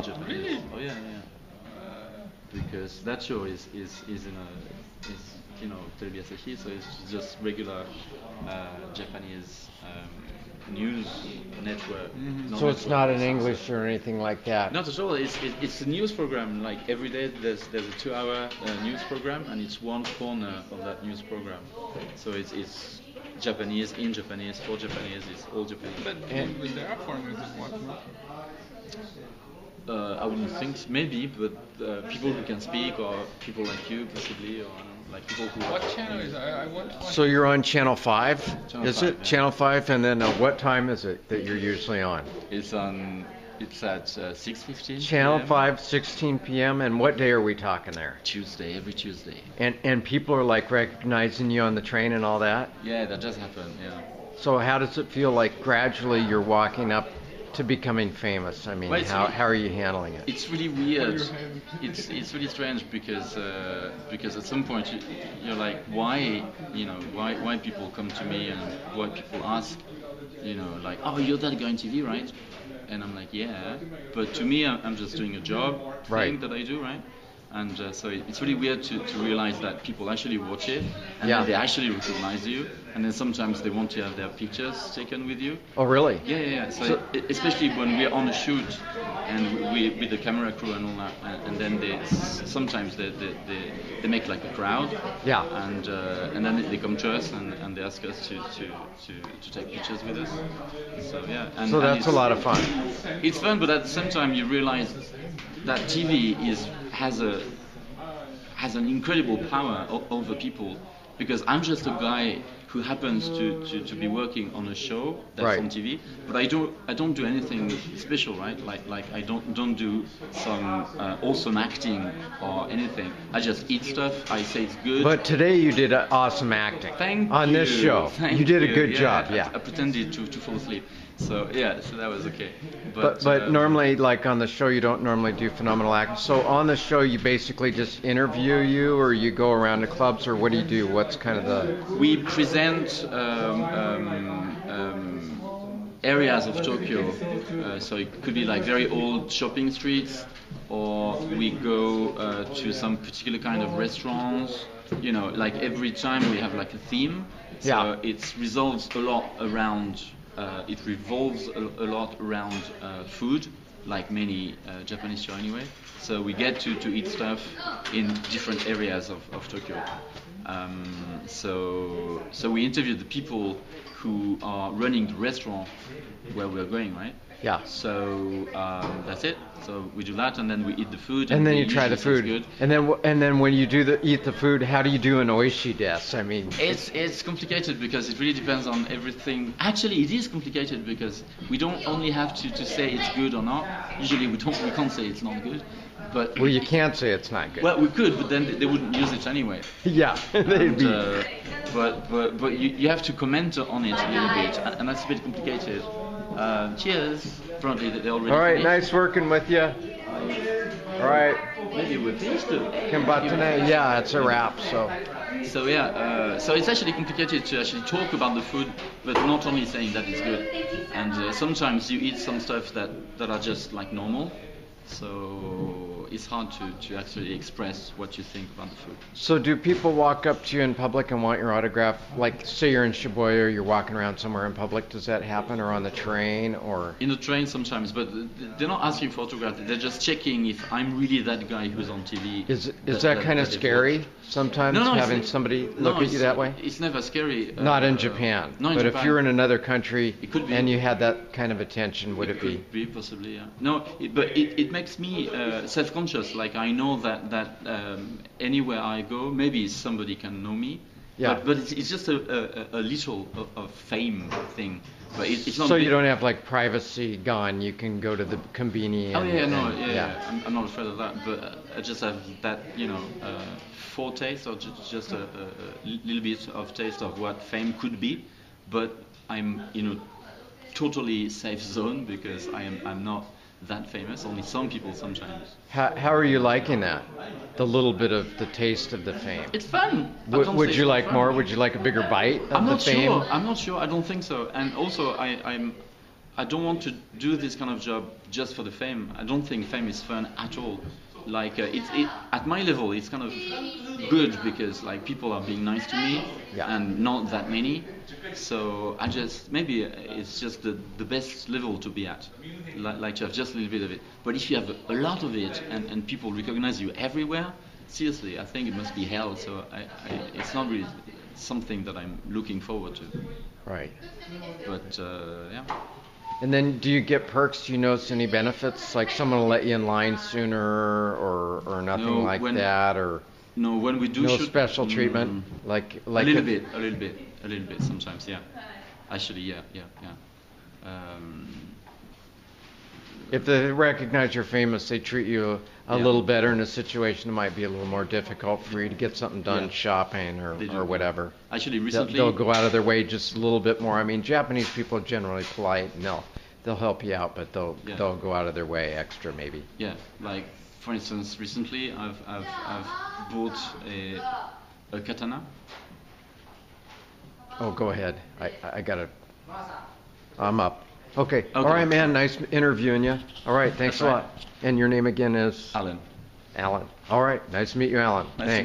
Japanese. Really? Oh yeah, because that show is Terebi Asahi, so it's just regular Japanese news network. So it's not in English or anything like that. Not at all. It's a news program. Like every day, there's a 2-hour news program, and it's one corner of that news program. So it's Japanese in Japanese for Japanese. It's all Japanese. But there are foreigners that watch, no? I wouldn't think maybe, but people who can speak, or people like you possibly, or like people who. What channel is it? I want to watch. So you're on Channel 5? Channel Is 5, it? yeah. Channel 5, and then what time is it that you're usually on? It's at 6:15. Channel PM. 5, 16 p.m. And what day are we talking there? Tuesday, every Tuesday. And people are like recognizing you on the train and all that? Yeah, that just happened. Yeah. So how does it feel like gradually you're walking up to becoming famous? I mean, Well, how are you handling it? It's really weird. It's really strange because at some point you're like, why people come to me and why people ask, like, oh, you're that guy on TV, right? And I'm like, yeah, but to me I'm just doing a job thing Right. that I do, right? And so it's really weird to realize that people actually watch it and Yeah. then they actually recognize you, and then sometimes they want to have their pictures taken with you. Oh, really? Yeah. So especially when we're on a shoot and we with the camera crew and all that, and then sometimes they make like a crowd. Yeah. And then they come to us and they ask us to take pictures with us. So yeah. So that's a lot of fun. It's fun, but at the same time you realize that TV has an incredible power over people, because I'm just a guy who happens to be working on a show that's Right. on TV, but I don't do anything special, right? Like I don't do some awesome acting or anything. I just eat stuff. I say it's good. But today you did awesome acting Thank on you. this show. Thank you did a you. good Yeah, job, yeah. I pretended to fall asleep. So that was okay. But normally, like on the show, you don't normally do phenomenal acting. So on the show, you basically just interview you, or you go around to clubs, or what do you do? What's kind of the... we present areas of Tokyo. So it could be like very old shopping streets, or we go to some particular kind of restaurants. Like every time we have like a theme. So Yeah. it revolves a lot around. A lot around food, like many Japanese show anyway. So we get to eat stuff in different areas of Tokyo. So we interview the people who are running the restaurant where we're going, right? Yeah. So that's it. So we do that, and then we eat the food. And then we you try the usually say food. it's good. And then when you eat the food, how do you do an oishi desu? I mean... It's complicated because it really depends on everything. Actually, it is complicated because we don't only have to say it's good or not. Usually we can't say it's not good. But Well, you can't say it's not good. well, we could, but then they wouldn't use it anyway. Yeah, they'd And, be... but you have to comment on it a little bit, and that's a bit complicated. Cheers. Apparently they already. All right, finished. nice working with you. All right, Maybe we're finished. Kambatane. Yeah, it's a wrap, so... So so it's actually complicated to actually talk about the food, but not only saying that it's good. And sometimes you eat some stuff that are just like normal, so it's hard to actually express what you think about the food. So do people walk up to you in public and want your autograph? Like, say you're in Shibuya, or you're walking around somewhere in public, does that happen? Or on the train, or... In the train sometimes, but they're not asking for autograph. They're just checking if I'm really that guy who's on TV. Is that kind of they've scary watched. sometimes, No, having it's- somebody no, look at you that way? It's never scary. Not in Japan. Not in But Japan. if you're in another country It could be. and you had that kind of attention, would it be? Could be possibly, yeah. No, but it makes me self-conscious. Like I know that anywhere I go, maybe somebody can know me. Yeah. But it's just a little of fame thing. But it's not. So big. you don't have like privacy gone. You can go to the convenience. Oh yeah. I'm not afraid of that. But I just have that, foretaste or just a little bit of taste of what fame could be. But I'm totally safe zone because I'm not that famous. Only some people sometimes. How are you liking that? The little bit of the taste of the fame. It's fun. I can't Would say you it's like fun. more? Would you like a bigger bite of I'm the not fame? sure. I'm not sure. I don't think so. And also, I don't want to do this kind of job just for the fame. I don't think fame is fun at all. Like at my level, it's kind of good because like people are being nice to me, Yeah. and not that many. So I just maybe it's just the best level to be at, like to have just a little bit of it. But if you have a lot of it and people recognize you everywhere, seriously, I think it must be hell. So it's not really something that I'm looking forward to. Right. But yeah. And then do you get perks? Do you notice any benefits? Like someone will let you in line sooner or nothing No, like when- that, or No, when we do no shoot, special treatment? Like a little if- bit, a little bit sometimes, yeah. Actually, yeah. If they recognize you're famous, they treat you a Yeah. little better in a situation that might be a little more difficult for you to get something done Yeah. shopping They do. or whatever. Actually, They'll, recently, they'll go out of their way just a little bit more. I mean, Japanese people are generally polite and they'll help you out, but Yeah. they'll go out of their way extra maybe. yeah, like for instance, recently I've bought a katana. Oh, go ahead. I gotta. I'm up. Okay. All Okay. right, man. Nice interviewing you. All right. Thanks That's a right. lot. And your name again is Alan. Alan. All right. Nice to meet you, Alan. Nice to Thanks.